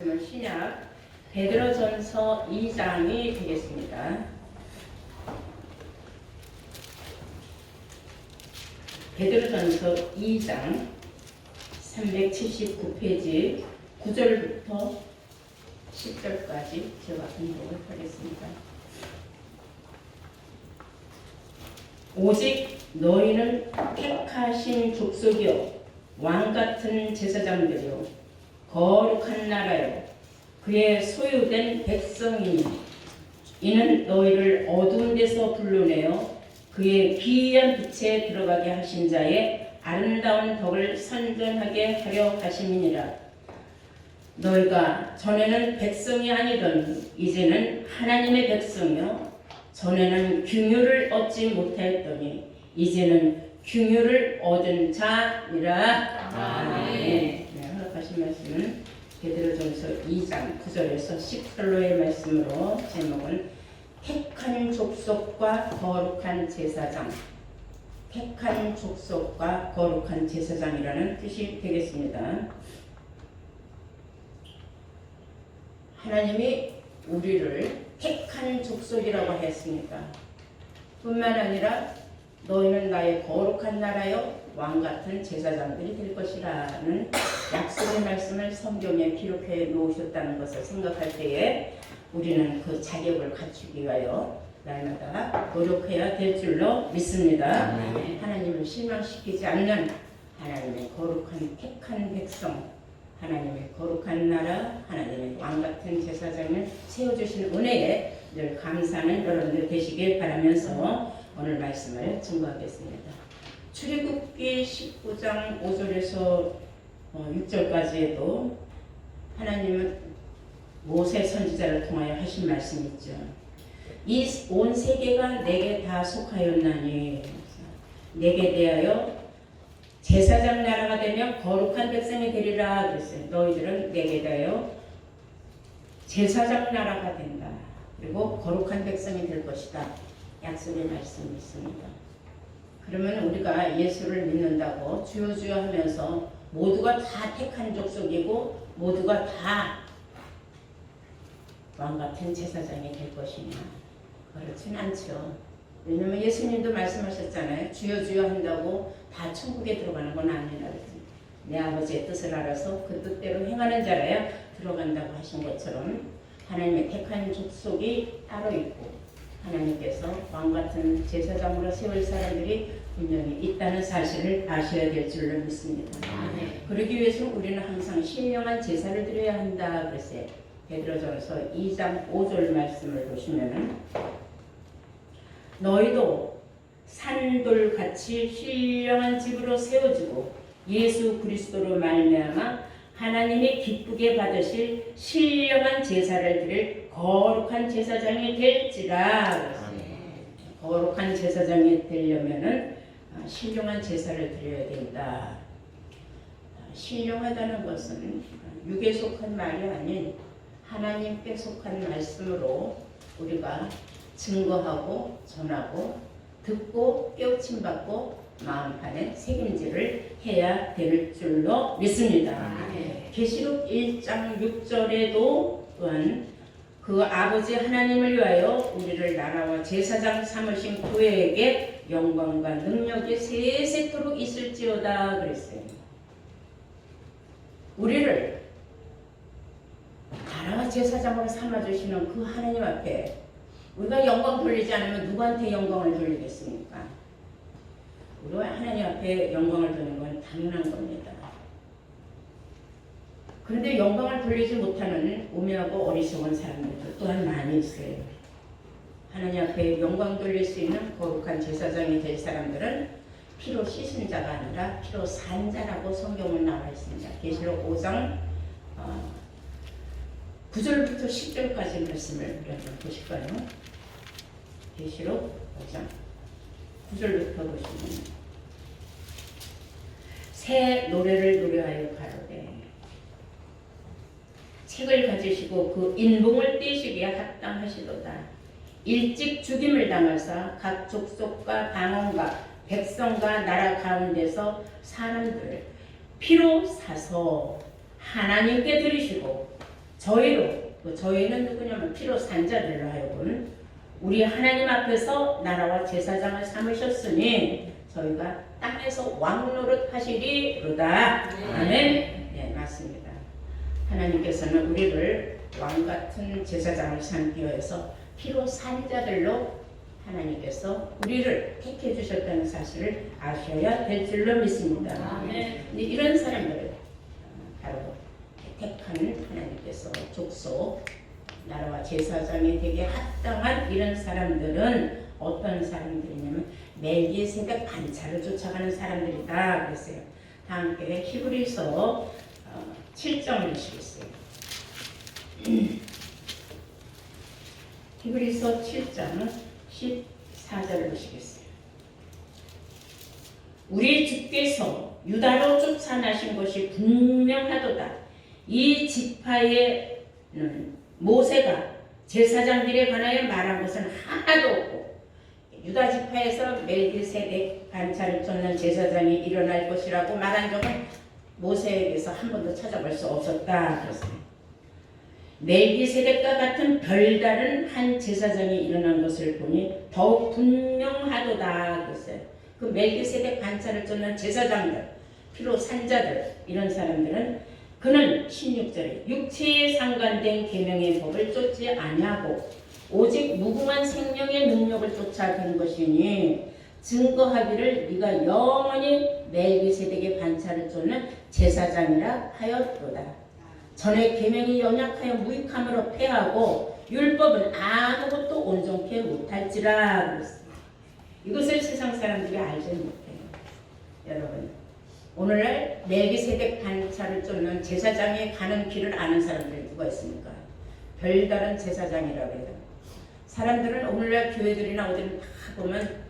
말씀은 신약 베드로전서 2장이 되겠습니다. 베드로전서 2장 379페이지 9절부터 10절까지 제가 공독을 하겠습니다. 오직 너희는 택하신 족속이요 왕같은 제사장들이요 거룩한 나라요 그의 소유된 백성이니 이는 너희를 어두운 데서 불러내어 그의 기이한 빛에 들어가게 하신 자의 아름다운 덕을 선전하게 하려 하심이니라. 너희가 전에는 백성이 아니더니 이제는 하나님의 백성이요 전에는 긍휼을 얻지 못하였더니 이제는 긍휼을 얻은 자니라. 아멘. 허락하신 말씀은 베드로전서 2장 9절에서 10절로의 말씀으로 제목은 택한 족속과 거룩한 제사장, 택한 족속과 거룩한 제사장이라는 뜻이 되겠습니다. 하나님이 우리를 택한 족속이라고 했습니다. 뿐만 아니라 너희는 나의 거룩한 나라요 왕같은 제사장들이 될 것이라는 약속의 말씀을 성경에 기록해 놓으셨다는 것을 생각할 때에 우리는 그 자격을 갖추기 위하여 날마다 노력해야 될 줄로 믿습니다. 하나님을 실망시키지 않는 하나님의 거룩한 택한 백성, 하나님의 거룩한 나라, 하나님의 왕같은 제사장을 세워주신 은혜에 늘 감사하는 여러분들 되시길 바라면서 오늘 말씀을 증거하겠습니다. 출애굽기 19장 5절에서 6절까지에도 하나님은 모세 선지자를 통하여 하신 말씀이 있죠. 이 온 세계가 내게 다 속하였나니 내게 대하여 제사장 나라가 되면 거룩한 백성이 되리라 그랬어요. 너희들은 내게 대하여 제사장 나라가 된다. 그리고 거룩한 백성이 될 것이다. 약속의 말씀이 있습니다. 그러면 우리가 예수를 믿는다고 주여 주여 하면서 모두가 다 택한 족속이고 모두가 다 왕같은 제사장이 될 것이냐? 그렇진 않죠. 왜냐하면 예수님도 말씀하셨잖아요. 주여 주여 한다고 다 천국에 들어가는 건 아니라 내 아버지의 뜻을 알아서 그 뜻대로 행하는 자라야 들어간다고 하신 것처럼 하나님의 택한 족속이 따로 있고 하나님께서 왕같은 제사장으로 세울 사람들이 분명히 있다는 사실을 아셔야 될 줄로 믿습니다. 그러기 위해서 우리는 항상 신령한 제사를 드려야 한다 그랬어요. 베드로전서 2장 5절 말씀을 보시면은 너희도 산돌같이 신령한 집으로 세워지고 예수 그리스도로 말미암아 하나님이 기쁘게 받으실 신령한 제사를 드릴 거룩한 제사장이 될지라. 거룩한 제사장이 되려면은 신령한 제사를 드려야 된다. 신령하다는 것은 육에 속한 말이 아닌 하나님께 속한 말씀으로 우리가 증거하고 전하고 듣고 깨우침 받고 마음판에 새김질을 해야 될 줄로 믿습니다. 계시록 1장 6절에도 또한 그 아버지 하나님을 위하여 우리를 나라와 제사장 삼으신 그에게 영광과 능력이 세세토록 있을지어다 그랬어요. 우리를 나라와 제사장으로 삼아주시는 그 하나님 앞에 우리가 영광 돌리지 않으면 누구한테 영광을 돌리겠습니까? 우리가 하나님 앞에 영광을 돌리는 건 당연한 겁니다. 그런데 영광을 돌리지 못하는 우매하고 어리석은 사람들도 또한 많이 있어요. 하나님 앞에 영광 돌릴 수 있는 거룩한 제사장이 될 사람들은 피로 씻은 자가 아니라 피로 산 자라고 성경은 나와 있습니다. 계시록 5장 9절부터 10절까지 말씀을 우리 한번 보실까요? 계시록 5장 9절부터 보시면 새 노래를 노래하여 가로되 책을 가지시고 그 인봉을 떼시기에 합당하시도다. 일찍 죽임을 당하사 각 족속과 방언과 백성과 나라 가운데서 사람들 피로 사서 하나님께 드리시고 저희로, 그 저희는 누구냐면 피로 산 자들로 하여금 우리 하나님 앞에서 나라와 제사장을 삼으셨으니 저희가 땅에서 왕 노릇 하시리로다. 아멘. 네, 맞습니다. 하나님께서는 우리를 왕 같은 제사장을 삼기 위해서 피로 산 자들로 하나님께서 우리를 택해 주셨다는 사실을 아셔야 될 줄로 믿습니다. 아멘. 이런 사람들을 바로 택한 하나님께서 족속 나라와 제사장이 되게 합당한 이런 사람들은 어떤 사람들이냐면 멜기세덱 반차를 쫓아가는 사람들이다 그랬어요. 다 함께 히브리서 7장을 보시겠어요. 히브리서 7장 14절을 보시겠어요. 우리 주께서 유다로 쫓아나신 것이 분명하도다. 이 지파에는 모세가 제사장들에 관하여 말한 것은 하나도 없고 유다 지파에서 멜기세덱 반차를 쫓는 제사장이 일어날 것이라고 말한 적은 모세에게서 한 번도 찾아볼 수 없었다 그랬어요. 멜기세덱과 같은 별다른 한 제사장이 일어난 것을 보니 더욱 분명하도다 그랬어요. 그 멜기세덱 반차를 쫓는 제사장들, 피로 산자들 이런 사람들은 그는 16절에 육체에 상관된 계명의 법을 쫓지 아니하고 오직 무궁한 생명의 능력을 쫓아간 것이니 증거하기를 네가 영원히 멜기세덱의 반차를 쫓는 제사장이라 하였도다. 전에 계명이 연약하여 무익함으로 패하고 율법은 아무것도 온전케 못할지라 그랬습니다. 이것을 세상 사람들이 알지 못해요. 여러분 오늘날 멜기세덱 반차를 쫓는 제사장에 가는 길을 아는 사람들이 누가 있습니까? 별다른 제사장이라고 해요. 사람들은 오늘날 교회들이나 어디를 다 보면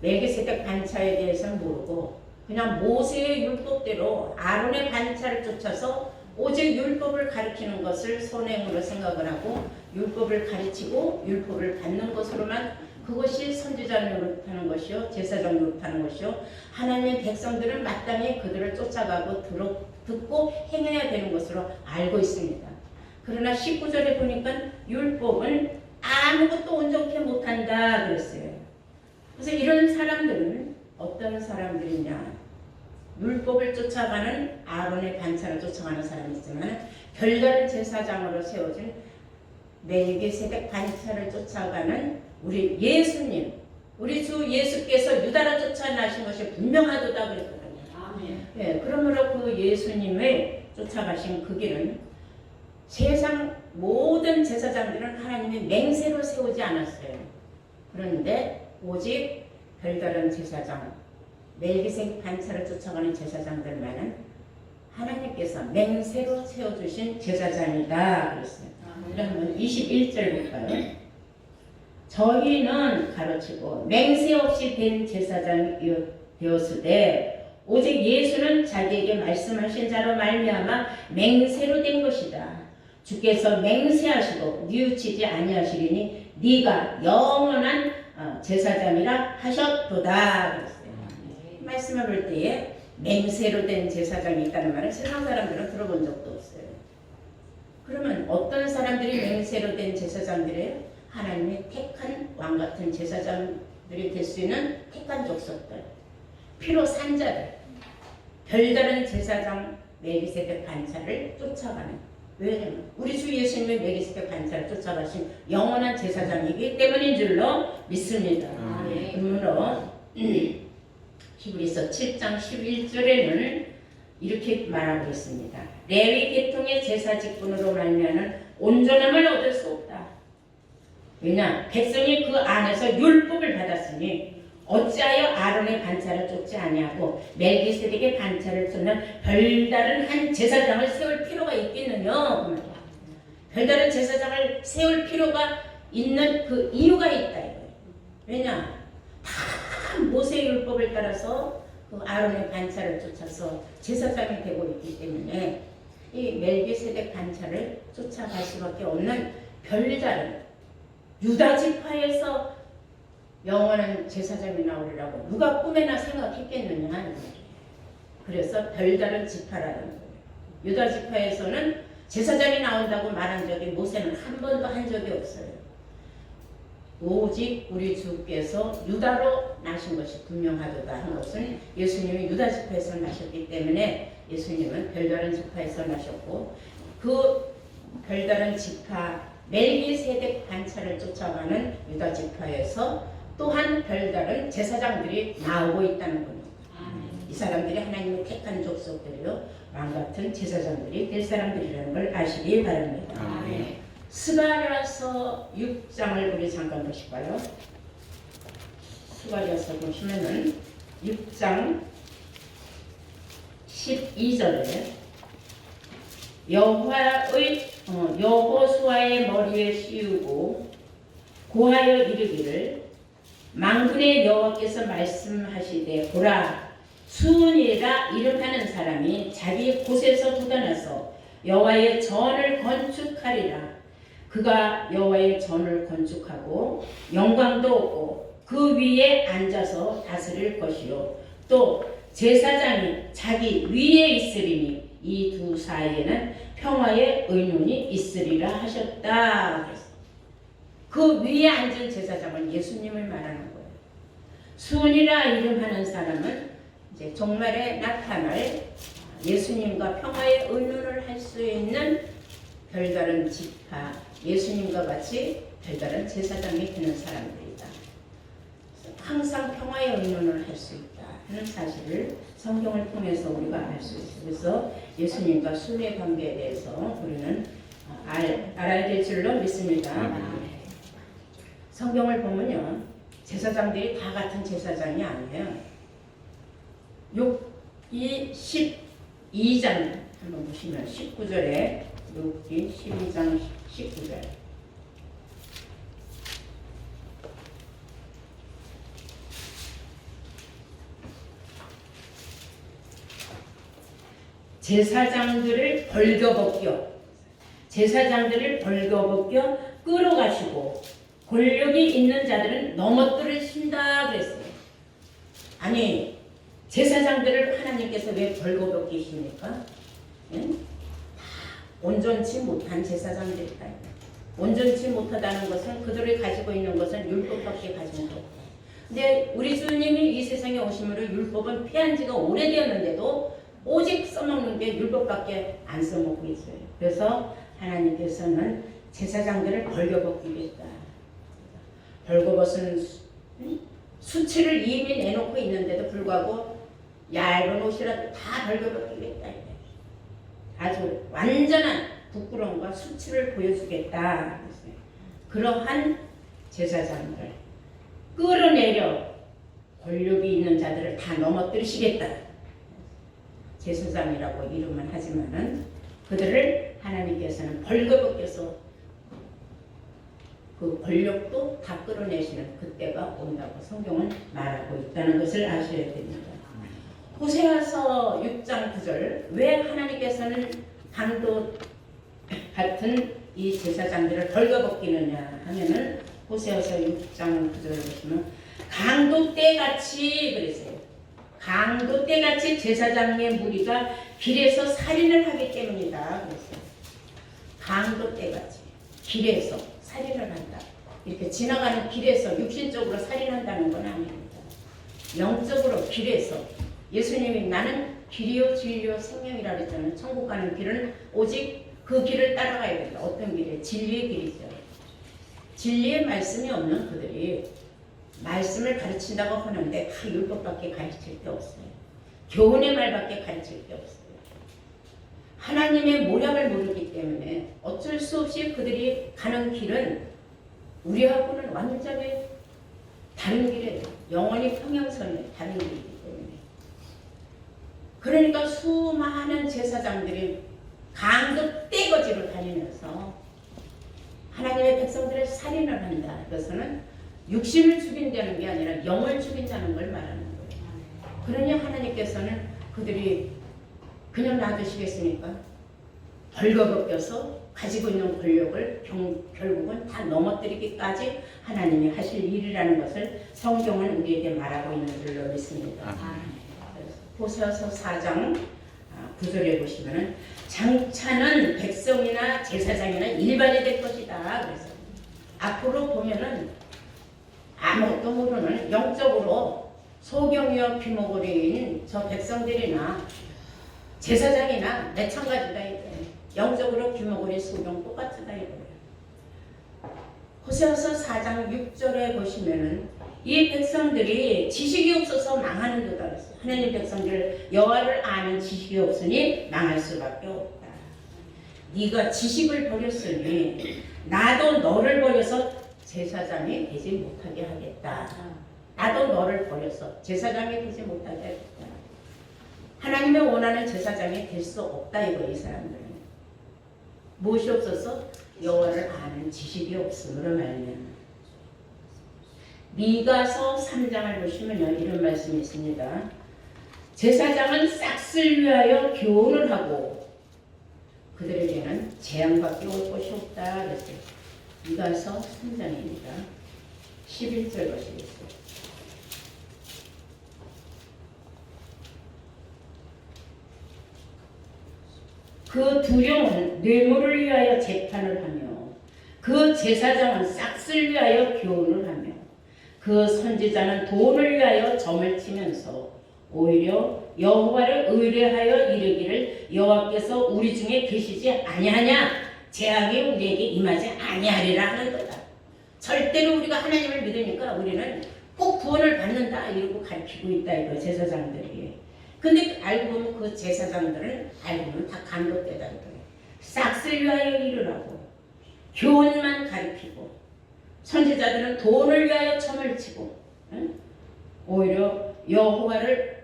멜기세덱 반차에 대해서는 모르고 그냥 모세의 율법대로 아론의 반차를 쫓아서 오직 율법을 가리키는 것을 선행으로 생각을 하고 율법을 가르치고 율법을 받는 것으로만 그것이 선지자 노릇하는 것이요 제사장 노릇하는 것이요 하나님의 백성들은 마땅히 그들을 쫓아가고 듣고 행해야 되는 것으로 알고 있습니다. 그러나 19절에 보니까 율법은 아무것도 온전케 못한다 그랬어요. 그래서 이런 사람들은 어떤 사람들이냐, 율법을 쫓아가는 아론의 반차를 쫓아가는 사람이 있지만 별다른 제사장으로 세워진 멜기세덱 반차를 쫓아가는 우리 예수님, 우리 주 예수께서 유다로 쫓아나신 것이 분명하도다 그랬거든요. 아멘. 네, 그러므로 그 예수님을 쫓아가신 그 길은 세상 모든 제사장들은 하나님의 맹세로 세우지 않았어요. 그런데 오직 별다른 제사장, 멜기세덱 반차를 쫓아가는 제사장들만은 하나님께서 맹세로 세워주신 제사장이다 그랬어요. 그러면 21절 볼까요? 저희는 가로치고 맹세 없이 된 제사장이 되었으되 오직 예수는 자기에게 말씀하신 자로 말미암아 맹세로 된 것이다. 주께서 맹세하시고 뉘우치지 아니하시리니 네가 영원한 제사장이라 하셨도다 그랬어요. 말씀을 볼 때에 맹세로 된 제사장이 있다는 말은 세상 사람들은 들어본 적도 없어요. 그러면 어떤 사람들이 맹세로 된 제사장들이에요? 하나님의 택한 왕같은 제사장들이 될 수 있는 택한 족속들, 피로 산 자들, 별다른 제사장 멜기세덱 반차를 쫓아가는, 왜냐면 우리 주 예수님의 멜기세덱 반차를 쫓아가신 영원한 제사장이기 때문인 줄로 믿습니다. 그러므로 히브리서 7장 11절에는 이렇게 말하고 있습니다. 레위 계통의 제사 직분으로 말미암는 온전함을 얻을 수 없다. 왜냐? 백성이 그 안에서 율법을 받았으니 어찌하여 아론의 반차를 쫓지 아니하고 멜기세덱의 반차를 쫓는 별다른 한 제사장을 세울 필요가 있겠느냐? 별다른 제사장을 세울 필요가 있는 그 이유가 있다 이거예요. 왜냐? 다 모세의 율법을 따라서 그 아론의 반차를 쫓아서 제사장이 되고 있기 때문에 이 멜기세덱 반차를 쫓아갈 수밖에 없는 별다른 유다 지파에서 영원한 제사장이 나오리라고 누가 꿈에나 생각했겠느냐. 그래서 별다른 지파라는 거예요. 유다 지파에서는 제사장이 나온다고 말한 적이 모세는 한 번도 한 적이 없어요. 오직 우리 주께서 유다로 나신 것이 분명하도다 한 것은 예수님이 유다 지파에서 나셨기 때문에 예수님은 별다른 지파에서 나셨고 그 별다른 지파 멜기세덱 반차를 쫓아가는 유다 지파에서 또한 별다른 제사장들이 나오고 있다는 겁니다. 이 사람들이 하나님의 택한 족속들이요 왕같은 제사장들이 될 사람들이라는 걸 아시기 바랍니다. 스가랴서 6장을 우리 잠깐 보실까요? 스가랴서 보시면은 6장 12절에 여호수아의 머리에 씌우고 고하여 이르기를 만군의 여호와께서 말씀하시되 보라 수은이라 이름하는 사람이 자기 곳에서 돋아나서 여호와의 전을 건축하리라. 그가 여호와의 전을 건축하고 영광도 없고 그 위에 앉아서 다스릴 것이요 또 제사장이 자기 위에 있으리니 이 두 사이에는 평화의 의논이 있으리라 하셨다. 그 위에 앉은 제사장은 예수님을 말하는 거예요. 수은이라 이름하는 사람은 이제 종말에 나타날 예수님과 평화의 의논을 할 수 있는 별다른 지파, 예수님과 같이 별다른 제사장이 되는 사람들이다. 항상 평화의 의논을 할 수 있다 하는 사실을 성경을 통해서 우리가 알 수 있어요. 그래서 예수님과 순의 관계에 대해서 우리는 알아야 될 줄로 믿습니다. 성경을 보면요, 제사장들이 다 같은 제사장이 아니에요. 12장 한번 보시면 19절에 12장 19절 제사장들을 벌거벗겨 끌어가시고 권력이 있는 자들은 넘어뜨리신다 그랬어요. 아니 제사장들을 하나님께서 왜 벌거벗기십니까? 응? 온전치 못한 제사장들이다. 온전치 못하다는 것은 그들이 가지고 있는 것은 율법밖에 가지고 없다. 근데 우리 주님이 이 세상에 오심으로 율법은 폐한 지가 오래되었는데도 오직 써먹는 게 율법밖에 안 써먹고 있어요. 그래서 하나님께서는 제사장들을 벌거벗기겠다. 벌거벗은 수치를 이미 내놓고 있는데도 불구하고 얇은 옷이라도 다 벌거벗기겠다. 아주 완전한 부끄러움과 수치를 보여주겠다. 그러한 제사장들 끌어내려 권력이 있는 자들을 다 넘어뜨리시겠다. 제사장이라고 이름은 하지만은 그들을 하나님께서는 벌거벗겨서 그 권력도 다 끌어내시는 그때가 온다고 성경은 말하고 있다는 것을 아셔야 됩니다. 호세아서 6장 9절 왜 하나님께서는 강도 같은 이 제사장들을 벌거벗기느냐 하면은 호세아서 6장 9절을 보시면 강도 때같이 그랬어요. 강도 때같이 제사장의 무리가 길에서 살인을 하기 때문이다 그랬어요. 강도 때같이 길에서 살인을 한다. 이렇게 지나가는 길에서 육신적으로 살인한다는 건 아닙니다. 영적으로 길에서 예수님이 나는 길이요 진리요 생명이라 그랬잖아요. 천국 가는 길은 오직 그 길을 따라가야 된다. 어떤 길이에요? 진리의 길이죠. 진리의 말씀이 없는 그들이 말씀을 가르친다고 하는데 다 율법밖에 가르칠 게 없어요. 교훈의 말밖에 가르칠 게 없어요. 하나님의 모략을 모르기 때문에 어쩔 수 없이 그들이 가는 길은 우리하고는 완전히 다른 길이에요. 영원히 평행선에 다른 길이기 때문에. 그러니까 수많은 제사장들이 강도 떼거지로 다니면서 하나님의 백성들을 살인을 한다. 그래서는 육신을 죽인다는 게 아니라 영을 죽인다는 걸 말하는 거예요. 그러니 하나님께서는 그들이 그냥 놔두시겠습니까? 벌거벗겨서 가지고 있는 권력을 결국은 다 넘어뜨리기까지 하나님이 하실 일이라는 것을 성경은 우리에게 말하고 있는 줄로 믿습니다. 호세아서 4장 구절에 보시면은 장차는 백성이나 제사장이나 일반이 될 것이다. 그래서 앞으로 보면은 아무것도 모르는 영적으로 소경이와 귀머거리인 저 백성들이나 제사장이나 마찬가지다 이거예요. 영적으로 귀머거리 소경 똑같다 이거예요. 호세아서 4장 6절에 보시면은 이 백성들이 지식이 없어서 망하는 도다 그랬어요. 하나님 백성들 여호와를 아는 지식이 없으니 망할 수밖에 없다. 네가 지식을 버렸으니 나도 너를 버려서 제사장이 되지 못하게 하겠다. 나도 너를 버려서 제사장이 되지 못하게 하겠다. 하나님의 원하는 제사장이 될 수 없다 이거 이 사람들은. 무엇이 없어서? 여호와를 아는 지식이 없음으로 말미암아. 미가서 3장을 보시면요 이런 말씀이 있습니다. 제사장은 싹쓸 위하여 교훈을 하고 그들에게는 재앙밖에 올 것이 없다 그랬어요. 미가서 3장입니다. 11절 보시겠어요. 그 두령은 뇌물을 위하여 재판을 하며 그 제사장은 싹쓸 위하여 교훈을 하며 그 선지자는 돈을 위하여 점을 치면서 오히려 여호와를 의뢰하여 이르기를 여호와께서 우리 중에 계시지 아니하냐 재앙이 우리에게 임하지 아니하리라 하는 거다. 절대로 우리가 하나님을 믿으니까 우리는 꼭 구원을 받는다 이러고 가르치고 있다 이거 제사장들이. 근데 알고 보면 그 제사장들은 알고 보면 다 간못되다 이거예요. 싹쓸 위하여 이르라고 교훈만 가르치고 선지자들은 돈을 위하여 점을 치고 오히려 여호와를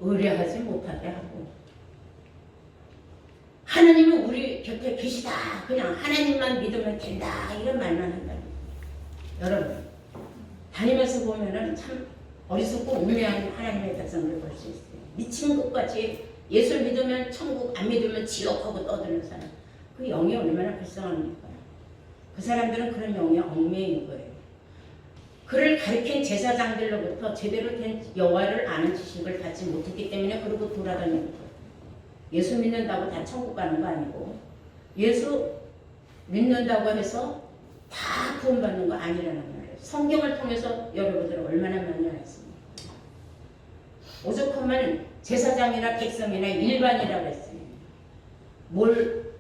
의뢰하지 못하게 하고 하나님은 우리 곁에 계시다 그냥 하나님만 믿으면 된다 이런 말만 한다는 거예요. 여러분 다니면서 보면은 참 어리석고 우매한 하나님의 백성들 볼 수 있어요. 미친 것같이 예수 믿으면 천국 안 믿으면 지옥하고 떠드는 사람 그 영이 얼마나 불쌍합니까? 그 사람들은 그런 영에 얽매인 거예요. 그를 가르친 제사장들로부터 제대로 된 여호와를 아는 지식을 갖지 못했기 때문에 그러고 돌아다니는 거예요. 예수 믿는다고 다 천국 가는 거 아니고 예수 믿는다고 해서 다 구원받는 거 아니라는 말이에요. 성경을 통해서 여러분들 얼마나 만나했습니까? 오죽하면 제사장이나 백성이나 일반이라고 했어요.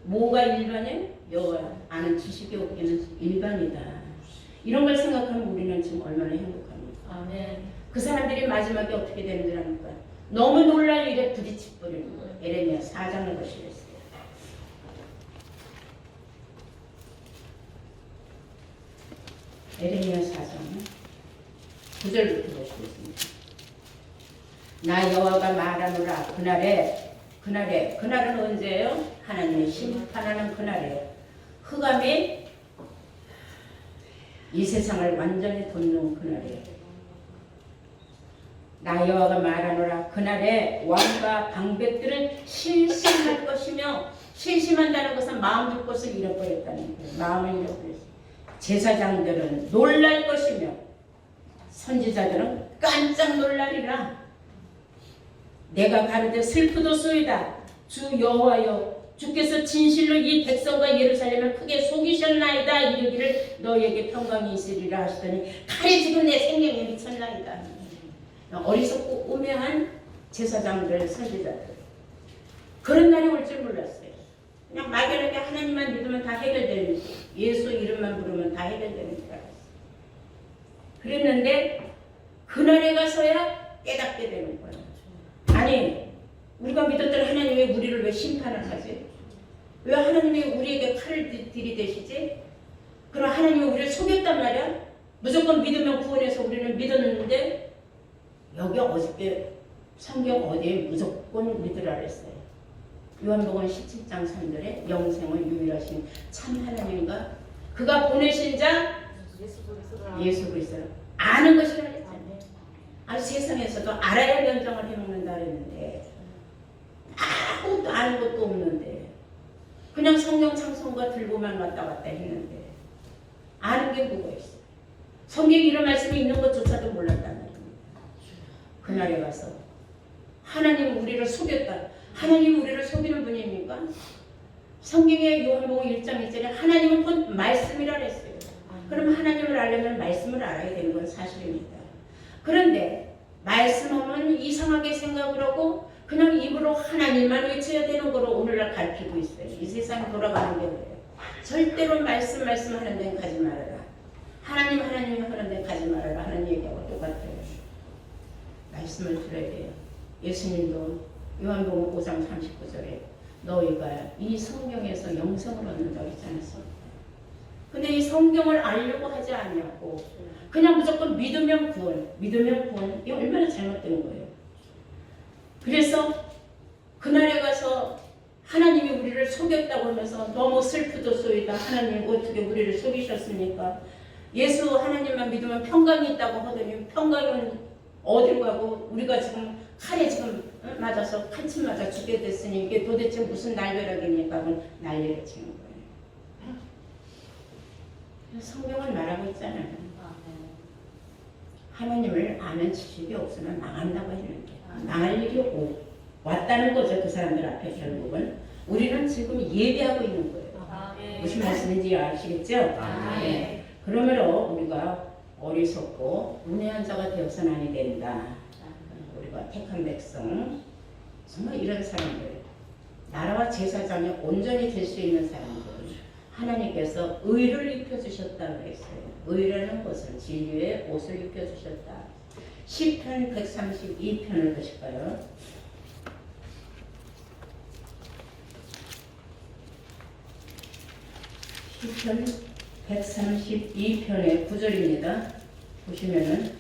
뭐가 일반이에요? 여호와 아는 지식이 없기는 일반이다. 이런 걸 생각하면 우리는 지금 얼마나 행복합니까? 아멘. 그 사람들이 마지막에 어떻게 되는 줄 압니까? 너무 놀랄 일에 부딪혀 버리는 거예요. 에레미야 4장을 보시겠어요. 에레미야 4장 9절부터 보시겠습니다. 나 여호와가 말하노라 그날은 언제예요? 하나님의 심판하는 그날이에요. 흑암이 이 세상을 완전히 덮는 그날이에요. 나 여호와가 말하노라 그날에 왕과 방백들은 실심할 것이며 실심한다는 것은 마음 둘 것을 잃어버렸다는 거예요. 마음을 잃어버렸어요. 제사장들은 놀랄 것이며 선지자들은 깜짝 놀라리라. 내가 가르되 슬프도소이다. 주 여호와여 주께서 진실로 이 백성과 예루살렘을 크게 속이셨나이다. 이르기를 너에게 평강이 있으리라 하시더니 칼이 지금 내 생명에 미쳤나이다. 어리석고 우매한 제사장들 선지자들 그런 날이 올 줄 몰랐어요. 그냥 막연하게 하나님만 믿으면 다 해결되는 줄, 예수 이름만 부르면 다 해결되는 줄 알았어요. 그랬는데 그날에 가서야 깨닫게 되는 거예요. 아니 우리가 믿었던 하나님이 우리를 왜 심판을 하지? 왜 하나님이 우리에게 칼을 들이대시지? 그럼 하나님이 우리를 속였단 말이야? 무조건 믿으면 구원해서 우리는 믿었는데 여기 어저께 성경 어디에 무조건 믿으라 그랬어요. 요한복음 17장 3절에 영생을 유일하신 참 하나님과 그가 보내신 자 예수 그리스도를 아는 것이라 그랬잖아요. 아니 세상에서도 알아야 변정을 해먹는다 그랬는데 아무것도 아는 것도 없는데 그냥 성경 찬송가 들고만 왔다 갔다 했는데 아는 게 뭐가 있어? 성경에 이런 말씀이 있는 것조차도 몰랐단 말입니다. 그날에 가서 하나님 우리를 속였다. 하나님이 우리를 속이는 분입니까? 성경의 요한복음 1장 1절에 하나님은 곧 말씀이라 그랬어요. 그럼 하나님을 알려면 말씀을 알아야 되는 건 사실입니다. 그런데 말씀하면 이상하게 생각을 하고 그냥 입으로 하나님만 외쳐야 되는 거로 오늘날 가르치고 있어요. 이 세상이 돌아가는 게 그래요. 절대로 말씀 하는 데는 가지 말아라. 하나님 하는 데 가지 말아라 하는 얘기하고 똑같아요. 말씀을 들어야 돼요. 예수님도 요한복음 5장 39절에 너희가 이 성경에서 영생을 얻는다고 했지 않았어? 근데 이 성경을 알려고 하지 않냐고 그냥 무조건 믿으면 구원 이게 얼마나 잘못된 거예요. 그래서 그날에 가서 하나님이 우리를 속였다고 하면서 너무 슬프도소이다. 하나님 어떻게 우리를 속이셨습니까? 예수 하나님만 믿으면 평강이 있다고 하더니 평강은 어디로 가고 우리가 지금 칼에 지금 맞아서 칼침 맞아 죽게 됐으니 이게 도대체 무슨 날벼락입니까? 그건 난리를 치는 거예요. 성경은 말하고 있잖아요. 하나님을 아는 지식이 없으면 망한다고 했는데 망할 일이 왔다는 거죠. 그 사람들 앞에 결국은 우리는 지금 예배하고 있는 거예요. 무슨 말씀인지 아시겠죠? 네. 그러므로 우리가 어리석고 문외한 자가 되어서는 아니 된다. 우리가 택한 백성 정말 이런 사람들 나라와 제사장이 온전히 될 수 있는 사람들 하나님께서 의를 입혀주셨다고 했어요. 의라는 것은 진리의 옷을 입혀주셨다. 시편 132편을 보실까요? 시편 132편의 9절입니다. 보시면은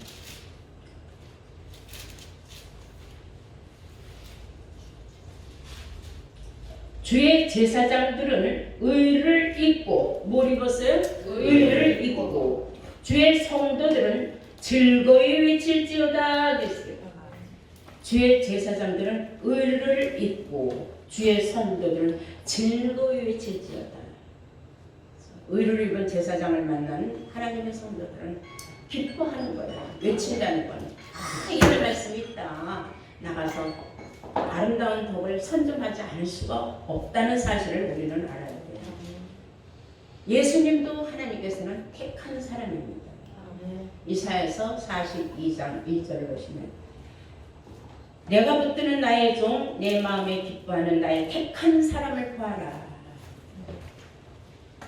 주의 제사장들은 의를 입고 뭘 입었어요? 의를 입고 주의 성도들은 즐거이 외칠지어다 그랬어요. 주의 제사장들은 의를 입고 주의 성도들은 즐거이 외칠지어다. 의를 입은 제사장을 만난 하나님의 성도들은 기뻐하는 거예요. 외친다는 거는 이런 말씀이 있다. 나가서 아름다운 덕을 선점하지 않을 수가 없다는 사실을 우리는 알아야 돼요. 예수님도 하나님께서는 택한 사람입니다. 이사야서 42장 1절을 보시면 내가 붙드는 나의 종 내 마음에 기뻐하는 나의 택한 사람을 구하라.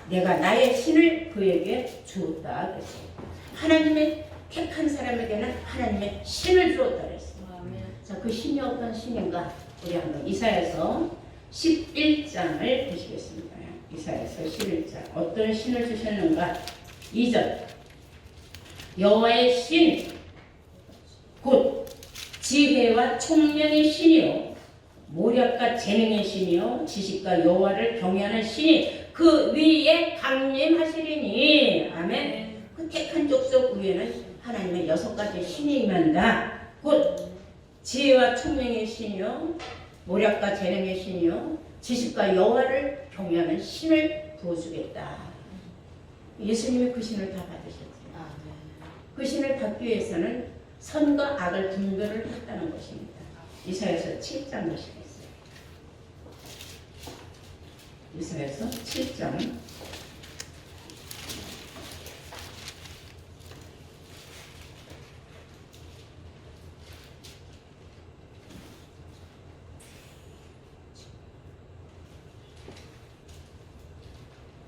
내가 나의 신을 그에게 주었다 그랬어요. 하나님의 택한 사람에게는 하나님의 신을 주었다 그랬어요. 자, 그 신이 어떤 신인가? 우리 한번 이사야서 11장을 보시겠습니다. 이사야서 11장 어떤 신을 주셨는가? 2절 여호와의 신 곧 지혜와 총명의 신이요 모략과 재능의 신이요 지식과 여호와를 경외하는 신이 그 위에 강림하시리니 아멘. 그 택한 족속 위에는 하나님의 6가지 신이 임한다. 곧 지혜와 총명의 신이요 모략과 재능의 신이요 지식과 여호와를 경외하는 신을 부어주겠다. 예수님이 그 신을 다 받으셨죠. 그 신을 받기 위해서는 선과 악을 분별을 했다는 것입니다. 이사야서 7장 보시겠어요. 이사야서 7장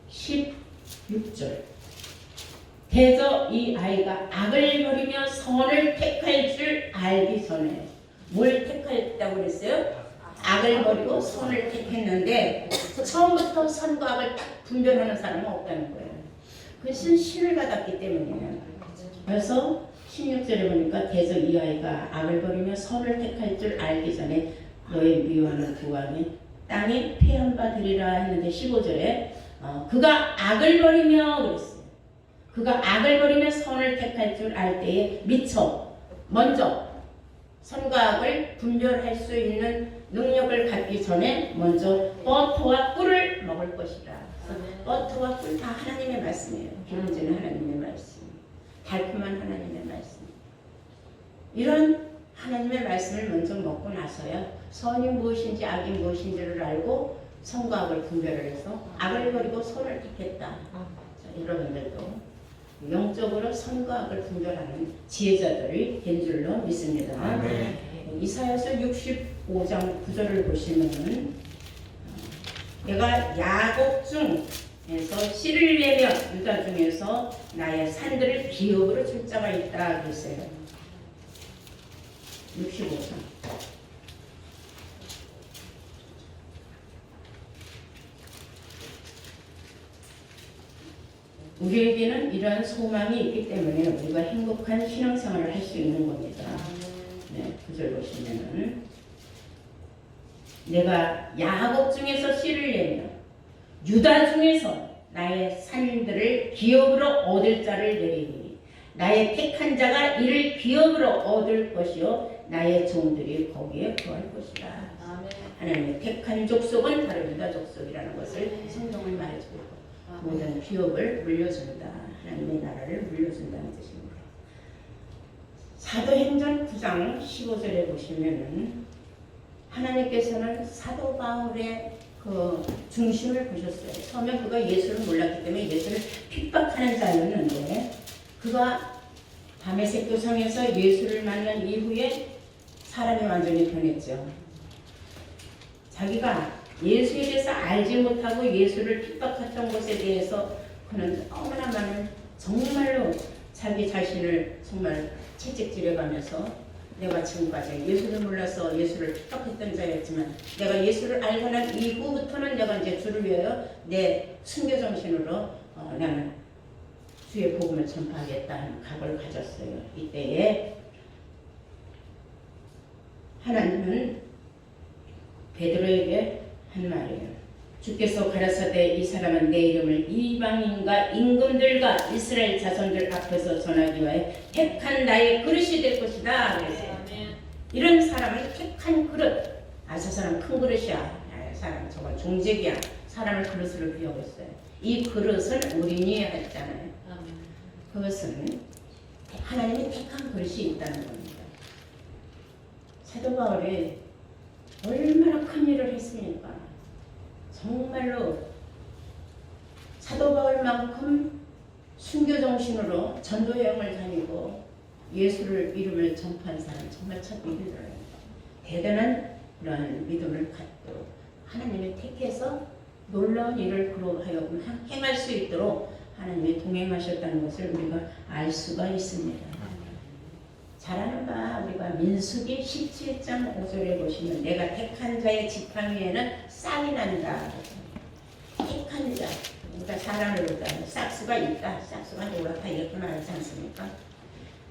16절 대저 이 아이가 악을 버리며 선을 택할 줄 알기 전에 뭘 택했다고 그랬어요? 악을 버리고 선을 택했는데 처음부터 선과 악을 딱 분별하는 사람은 없다는 거예요. 그것은 신을 받았기 때문이에요. 그래서 16절에 보니까 대저 이 아이가 악을 버리며 선을 택할 줄 알기 전에 너의 미워하는 두 왕이 땅에 패한 바 되리라 했는데 15절에 그가 악을 버리며 그랬어요. 그가 악을 버리며 선을 택할 줄 알 때에 미처 먼저 선과 악을 분별할 수 있는 능력을 갖기 전에 먼저 버터와 꿀을 먹을 것이라. 버터와 꿀 다 하나님의 말씀이에요. 기름지는 하나님의 말씀, 달콤한 하나님의 말씀. 이런 하나님의 말씀을 먼저 먹고 나서야 선이 무엇인지 악이 무엇인지를 알고 선과 악을 분별을 해서 악을 버리고 선을 택했다. 자, 여러분들도 영적으로 선과 악을 분별하는 지혜자들이 된 줄로 믿습니다. 아멘. 이사야서 65장 9절을 보시면은 내가 야곱 중에서 씨를 내며 유다 중에서 나의 산들을 기업으로 줄 자가 있다 그랬어요. 65장. 우리에게는 이러한 소망이 있기 때문에 우리가 행복한 신앙생활을 할 수 있는 겁니다. 네, 9절 보시면은 내가 야곱 중에서 씨를 내며 유다 중에서 나의 산들을 기업으로 얻을 자를 내리니 나의 택한 자가 이를 기업으로 얻을 것이요 나의 종들이 거기에 거할 것이다. 하나님의 택한 족속은 바로 유다 족속이라는 것을 성경을 말해주고 있고 모든 기업을 물려준다. 하나님의 나라를 물려준다는 뜻입니다. 사도행전 9장 15절에 보시면은 하나님께서는 사도 바울의 그 중심을 보셨어요. 처음에 그가 예수를 몰랐기 때문에 예수를 핍박하는 자였는데 그가 다메섹 도상에서 예수를 만난 이후에 사람이 완전히 변했죠. 자기가 예수에 대해서 알지 못하고 예수를 핍박했던 것에 대해서 그는 너무나 많은 정말로 자기 자신을 정말 채찍질해가면서 내가 지금까지 예수를 몰라서 예수를 핍박했던 자였지만 내가 예수를 알고 난 이후부터는 내가 이제 주를 위하여 내 순교 정신으로 나는 주의 복음을 전파하겠다 하는 각오를 가졌어요. 이때에 하나님은 베드로에게 한 말이에요. 주께서 가라사대 이 사람은 내 이름을 이방인과 임금들과 이스라엘 자손들 앞에서 전하기 위하여 택한 나의 그릇이 될 것이다. 그랬어요. 이런 사람은 택한 그릇. 아, 저 사람 큰 그릇이야. 아, 사람 저건 종직이야. 사람을 그릇으로 비워했어요. 이 그릇은 우리니 했잖아요. 그것은 하나님이 택한 그릇이 있다는 겁니다. 사도 바울이 얼마나 큰 일을 했습니까? 정말로 사도 바울만큼 순교 정신으로 전도 여행을 다니고 예수를 이름을 전파한 사람 정말 첫 믿음이에요. 대단한 그런 믿음을 갖도록 하나님이 택해서 놀라운 일을 그로 하여금 행할 수 있도록 하나님이 동행하셨다는 것을 우리가 알 수가 있습니다. 잘 아는 바 우리가 민수기 17장 5절에 보시면 내가 택한 자의 지팡이에는 싹이 난다. 택한 자, 그러니까 사람을 보다 싹수가 있다. 싹수가 노랗다 이렇게 말하지 않습니까?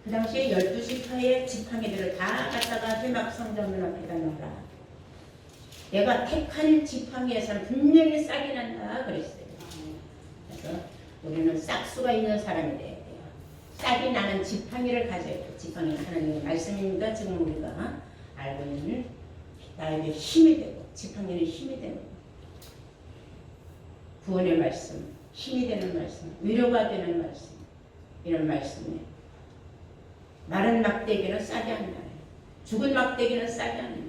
그 당시에 12지파의 지팡이들을 다 갖다가 회막 성전문 앞에다 놓아라. 내가 택한 지팡이에서는 분명히 싹이 난다 그랬어요. 그래서 우리는 싹수가 있는 사람이 돼야 돼요. 싹이 나는 지팡이를 가져야 돼요. 지팡이는 하나님의 말씀입니다. 지금 우리가 알고 있는 나에게 힘이 되고 지팡이는 힘이 되는 구원의 말씀, 힘이 되는 말씀, 위로가 되는 말씀, 이런 말씀에 마른 막대기는 싹이 안 나요. 죽은 막대기는 싹이 안 나요.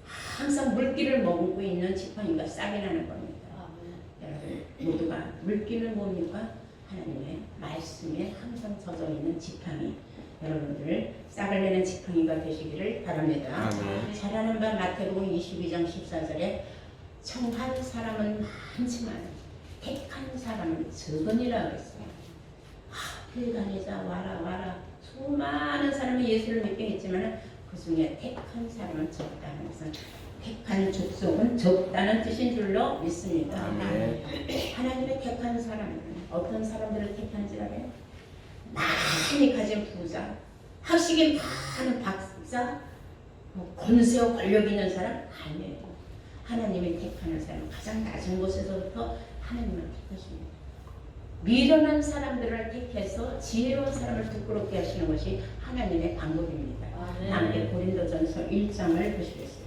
항상 물기를 머금고 있는 지팡이가 싹이 나는 겁니다. 여러분 모두가 물기는 뭡니까? 하나님의 말씀에 항상 젖어 있는 지팡이. 여러분들 싹을 내는 지팡이가 되시기를 바랍니다. 잘 아는 바 마태복음 22장 14절에 청한 사람은 많지만 택한 사람은 적으니라 그랬어요. 교회 다니자 와라 수많은 사람이 예수를 믿게 했지만 그 중에 택한 사람은 적다는 것은 택한 족속은 적다는 뜻인 줄로 믿습니다. 하나님의 택한 사람은 어떤 사람들을 택한지 알아요? 많이 가진 부자, 학식이 많은 박사, 권세와 권력 있는 사람 아니에요. 하나님이 택하는 사람은 가장 낮은 곳에서부터 하나님을 택하십니다. 미련한 사람들을 택해서 지혜로운 사람을 부끄럽게 하시는 것이 하나님의 방법입니다. 함께 고린도전서 1장을 보시겠어요.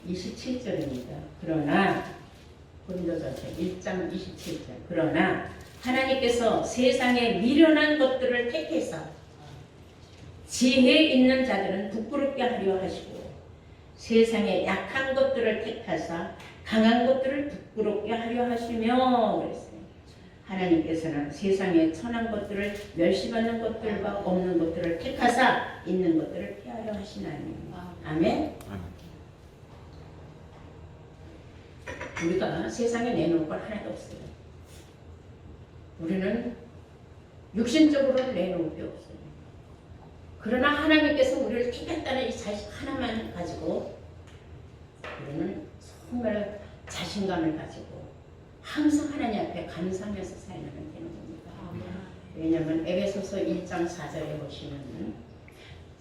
(27절입니다) 그러나 고린도전서 1장 27절. 그러나 하나님께서 세상에 미련한 것들을 택해서 지혜 있는 자들은 부끄럽게 하려 하시고 세상에 약한 것들을 택하사 강한 것들을 부끄럽게 하려 하시며 그랬어요. 하나님께서는 세상에 천한 것들을 멸시받는 것들과 없는 것들을 택하사 있는 것들을 피하려 하시나니. 아멘. 우리가 세상에 내놓을 걸 하나도 없어요. 우리는 육신적으로 내놓을 게 없어요. 그러나 하나님께서 우리를 택했다는 이 사실 하나만 가지고 우리는 정말 자신감을 가지고 항상 하나님 앞에 감사하면서 살면 되는 겁니다. 왜냐하면 에베소서 1장 4절에 보시면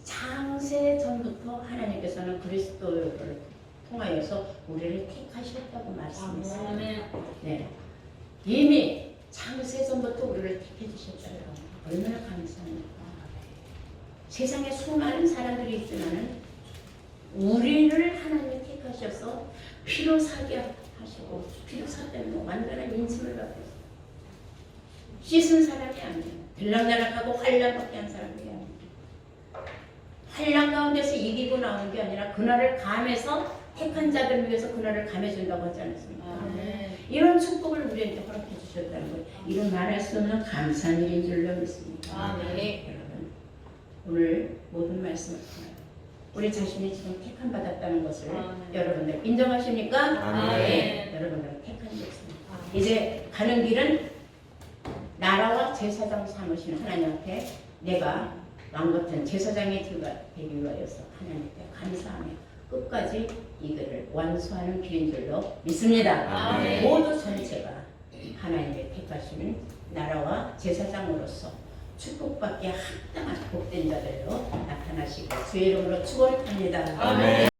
창세 전부터 하나님께서는 그리스도를 통하여서 우리를 택하셨다고 말씀했어요. 네. 이미 창세 전부터 우리를 택해 주셨다는 얼마나 감사합니까? 세상에 수많은 사람들이 있지만은 우리를 하나님이 택하셔서 피로 사게 하시고 피로 사때문에 완전한 인심을 받고 씻은 사람이 아니에요. 들락날락하고 환란밖에 한 사람이 아니에요. 환란 가운데서 이기고 나오는 게 아니라 그날을 감해서 택한 자들을 위해서 그날을 감해준다고 하지 않았습니까? 이런 축복을 우리한테 허락해 주셨다는 거예요. 이런 말할 수 없는 감사한 일인 줄로 믿습니다. 여러분, 오늘 모든 말씀을 통하여 우리 자신이 지금 택함 받았다는 것을 여러분들 인정하십니까? 네. 여러분들 택한 게 있습니다. 이제 가는 길은 나라와 제사장 삼으시는 하나님 앞에 내가 왕 같은 제사장이 되기 위하여서 하나님께 감사하며 끝까지 이들을 완수하는 길인 줄로 믿습니다. 모두 전체가 하나님의 택하시는 나라와 제사장으로서 축복받기에 합당한 복된 자들로 나타나시고 주의 이름으로 축원합니다.